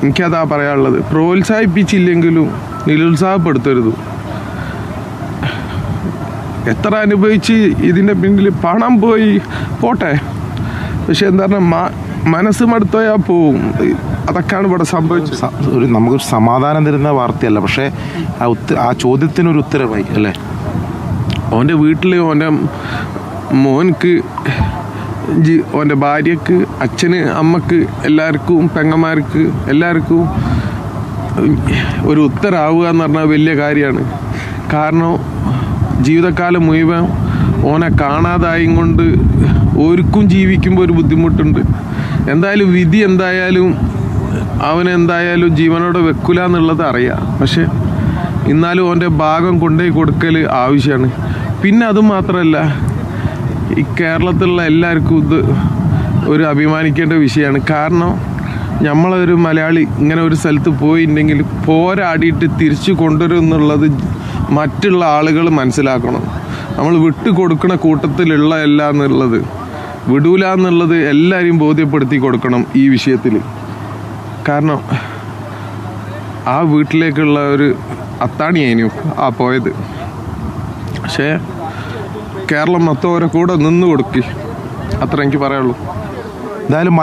എനിക്കതാ പറയാനുള്ളത്. പ്രോത്സാഹിപ്പിച്ചില്ലെങ്കിലും നിരുത്സാഹപ്പെടുത്തരുത്. എത്ര അനുഭവിച്ച് ഇതിൻ്റെ പിന്നിൽ പണം പോയി പോട്ടെ, പക്ഷെ എന്താ പറഞ്ഞാൽ മനസ്സ് മടുത്തോയാൽ പോവും. അതൊക്കെയാണ് ഇവിടെ സംഭവിച്ചത്. നമുക്കൊരു സമാധാനം തരുന്ന വാർത്തയല്ല, പക്ഷേ ആ ചോദ്യത്തിനൊരു ഉത്തരവായി അല്ലേ. ഓൻ്റെ വീട്ടിൽ ഓൻ്റെ മോൻക്ക്, ഓൻ്റെ ഭാര്യക്ക്, അച്ഛന്, അമ്മക്ക്, എല്ലാവർക്കും, പെങ്ങന്മാർക്ക് എല്ലാവർക്കും ഒരു ഉത്തരവാവുക എന്ന് പറഞ്ഞാൽ വലിയ കാര്യമാണ്. കാരണം ജീവിതകാലം മുഴുവൻ ഓനെ കാണാതായും കൊണ്ട് ഓർക്കും ജീവിക്കുമ്പോൾ ഒരു ബുദ്ധിമുട്ടുണ്ട്. എന്തായാലും വിധി എന്തായാലും അവനെന്തായാലും ജീവനോടെ വെക്കില്ല എന്നുള്ളത് അറിയാം. പക്ഷെ എന്നാലും ഓൻ്റെ ഭാഗം കൊണ്ടുപോയി കൊടുക്കൽ ആവശ്യമാണ്. പിന്നെ അതുമാത്രമല്ല, ഈ കേരളത്തിലുള്ള എല്ലാവർക്കും ഇത് ഒരു അഭിമാനിക്കേണ്ട വിഷയമാണ്. കാരണം നമ്മളൊരു മലയാളി ഇങ്ങനെ ഒരു സ്ഥലത്ത് പോയിട്ടുണ്ടെങ്കിൽ പോരാടിയിട്ട് തിരിച്ചു കൊണ്ടുവരും എന്നുള്ളത് മറ്റുള്ള ആളുകൾ മനസ്സിലാക്കണം. നമ്മൾ വിട്ടു കൊടുക്കണ കൂട്ടത്തിലുള്ള അല്ല എന്നുള്ളത്, വിടൂല എന്നുള്ളത് എല്ലാവരെയും ബോധ്യപ്പെടുത്തി കൊടുക്കണം ഈ വിഷയത്തിൽ. കാരണം ആ വീട്ടിലേക്കുള്ള ഒരു അത്താണിയായിരുന്നു ആ പോയത്. പക്ഷേ കേരളം മൊത്തം ഓരോ കൂടെ നിന്ന് കൊടുക്കി, അത്ര എനിക്ക് പറയുള്ളൂ. എന്തായാലും